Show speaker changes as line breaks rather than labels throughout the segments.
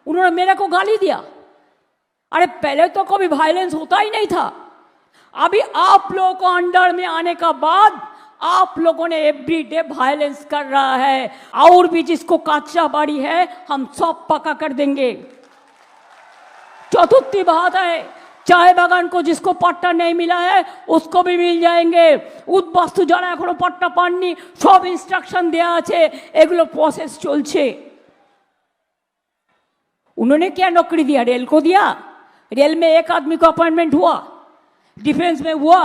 उन्होंने मेरे को गाली दिया। अरे पहले तो कभी वायलेंस होता ही नहीं था। अभी आप लोगों को अंडर में आने का बाद आप लोगों ने एवरीडे वायलेंस कर रहा है, और भी जिसको कच्चा बाड़ी है हम सब पक्का कर देंगे। चतुर्थी बात है, चाय बागान को जिसको पट्टा नहीं मिला है उसको भी मिल जाएंगे। उद्बास्तु जाना एखोनो पट्टा पानনি, सब इंस्ट्रक्शन देया আছে, एगुलो प्रोसेस चलছে। उन्होंने क्या नौकरी दिया? रेल को दिया। रेल में एक आदमी को अपॉइंटमेंट हुआ, डिफेंस में हुआ।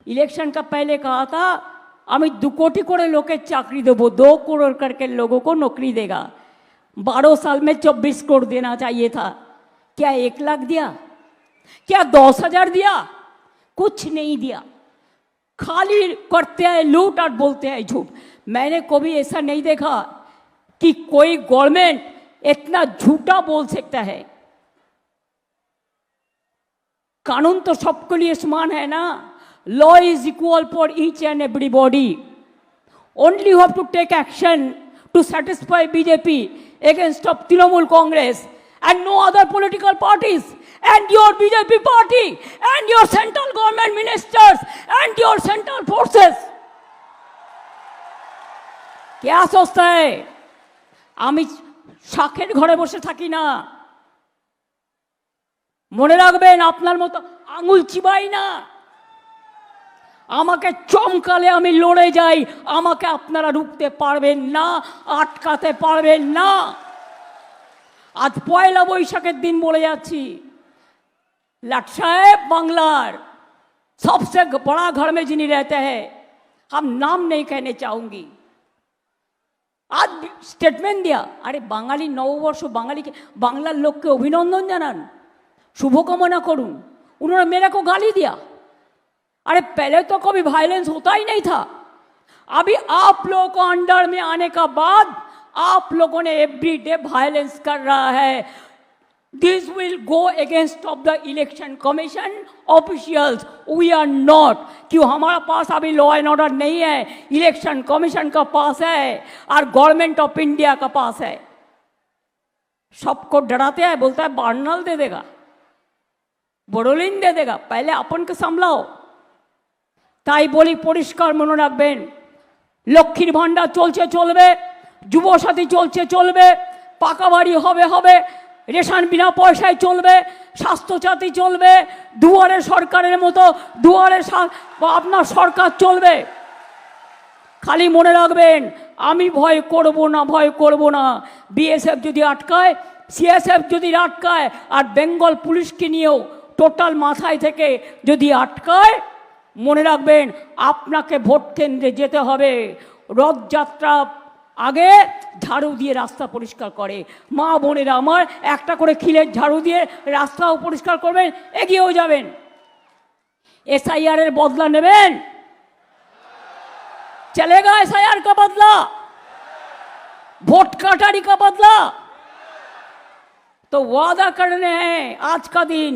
इलेक्शन का पहले कहा था আমি 2 कोटी করে লোকের চাকরি দেবো, 2 करोड़ करके लोगों को नौकरी देगा। 12 साल में 24 करोड़ देना चाहिए था। क्या 1 लाख दिया? क्या 10,000 दिया? कुछ नहीं दिया। खाली करते हैं लूट और बोलते हैं झूठ। मैंने कभी ऐसा नहीं देखा कि कोई गवर्नमेंट इतना झूठा बोल सकता है। कानून तो सबके लिए समान है ना। Law is equal for each and everybody. Only you have to take action to satisfy BJP against of Trinamool Congress and no other political parties and your BJP party and your central government ministers and your central forces। क्या सोचता है? আমি শাখের ঘরে বসে থাকি না। মনে রাখবেন, আপনার মতো আঙুল চিবাই না। আমাকে চমকালে আমি লড়ে যাই, আমাকে আপনারা রুখতে পারবেন না, আটকাতে পারবেন না। আজ পয়লা বৈশাখের দিন বলে যাচ্ছি, लाट साहेब बांग्लार सबसे बड़ा घर में जिन्हें रहते हैं, हम नाम नहीं कहने चाहूंगी। आज स्टेटमेंट दिया, अरे बांगाली नववर्ष बांगाली के बांग्लार लोग के अभिनंदन जानान, शुभकामना करूं। उन्होंने मेरे को गाली दिया। अरे पहले तो कभी वायलेंस होता ही नहीं था। अभी आप लोगों को अंडर में आने का बाद आप लोगों ने एवरीडे वायलेंस कर रहा है। This will go against of the election commission officials. We are not, क्यों हमारा पास अभी लॉ एंड ऑर्डर नहीं है, इलेक्शन कमीशन का पास है और गवर्नमेंट ऑफ इंडिया का पास है। सबको डराते हैं, बोलता है बार्नल दे देगा, बोरोलिन दे देगा, पहले अपन को संभलाओ। তাই বলি পরিষ্কার মনে রাখবেন, লক্ষ্মীর ভান্ডার চলছে চলবে, যুবসাথী চলছে চলবে, পাকা বাড়ি হবে হবে, রেশন বিনা পয়সায় চলবে, স্বাস্থ্যসাথী চলবে, দুয়ারে সরকারের মতো দুয়ারে আপনার সরকার চলবে। খালি মনে রাখবেন, আমি ভয় করব না, ভয় করব না। বিএসএফ যদি আটকায়, সিএসএফ যদি আটকায়, আর বেঙ্গল পুলিশকে নিয়েও টোটাল মাথায় থেকে যদি আটকায়, মনে রাখবেন আপনাকে ভোট কেন্দ্রে যেতে হবে। রথযাত্রা আগে ঝাড়ু দিয়ে রাস্তা পরিষ্কার করে। মা বোনেরা আমার একটা করে খিলের ঝাড়ু দিয়ে রাস্তাও পরিষ্কার করবেন, এগিয়েও যাবেন। এসআইআর এর বদলা নেবেন? चलेगा एसआईआर का बदला, वोट कटारी का बदला? तो वादा करने हैं आज का दिन,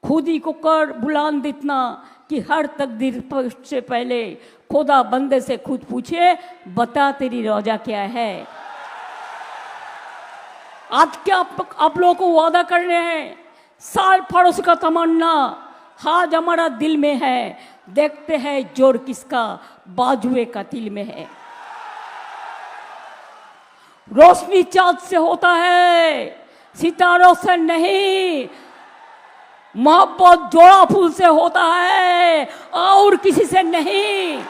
खुद ही को कर बुलंद इतना कि हर तकदीर से पहले खुदा बंदे से खुद पूछे, बता तेरी रोजा क्या है। आज क्या आप लोगों को वादा करने हैं? साल फरोश का तमन्ना आज हमारा दिल में है, देखते हैं जोर किसका बाजुए का दिल में है। रोशनी चाँद से होता है, सितारों से नहीं। मोहब्बत जोड़ा फूल से होता है और किसी से नहीं।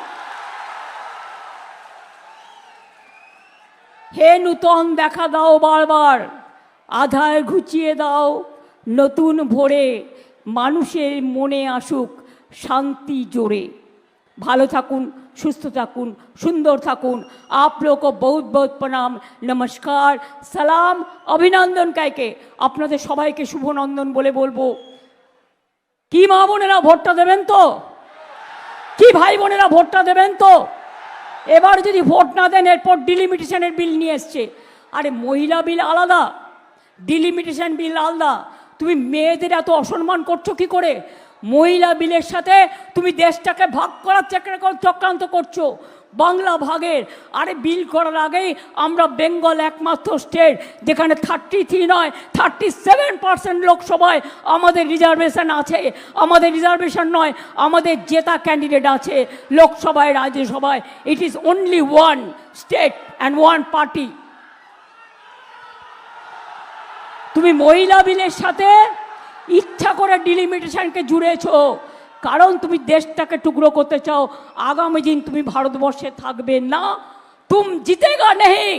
हे नूतन देखा दाओ बार बार, आधार घुचिए दाओ नतून भोरे, মানুষের মনে আসুক শান্তি জোরে। ভালো থাকুন, সুস্থ থাকুন, সুন্দর থাকুন। आप लोगों को बहुत बहुत प्रणाम, नमस्कार, সালাম, অভিনন্দন। কাইকে আপনাদের সবাইকে শুভনন্দন বলে বলবো, কি মা বোনেরা ভোটটা দেবেন তো? কি ভাই বোনেরা ভোটটা দেবেন তো? এবার যদি ভোট না দেন, এরপর ডিলিমিটেশনের বিল নিয়ে এসছে। আরে মহিলা বিল আলাদা, ডিলিমিটেশন বিল আলাদা। তুমি মেয়েদের এত অসম্মান করছো কি করে? মহিলা বিলের সাথে তুমি দেশটাকে ভাগ করার চক্রান্ত করছো। বাংলা ভাগের। আরে বিল করার আগেই আমরা বেঙ্গল একমাত্র স্টেট যেখানে 33 নয় 37% লোকসভায় আমাদের রিজার্ভেশন আছে। আমাদের রিজার্ভেশন নয়, আমাদের জেতা ক্যান্ডিডেট আছে লোকসভায়, রাজ্যসভায়। It is only one state and one party. তুমি মহিলা বিলের সাথে ইচ্ছা করে ডিলিমিটেশনকে জুড়েছো, কারণ তুমি দেশটাকে টুকরো করতে চাও। আগামী দিন তুমি ভারতবর্ষে থাকবে না। তুম জিতেগা নেই।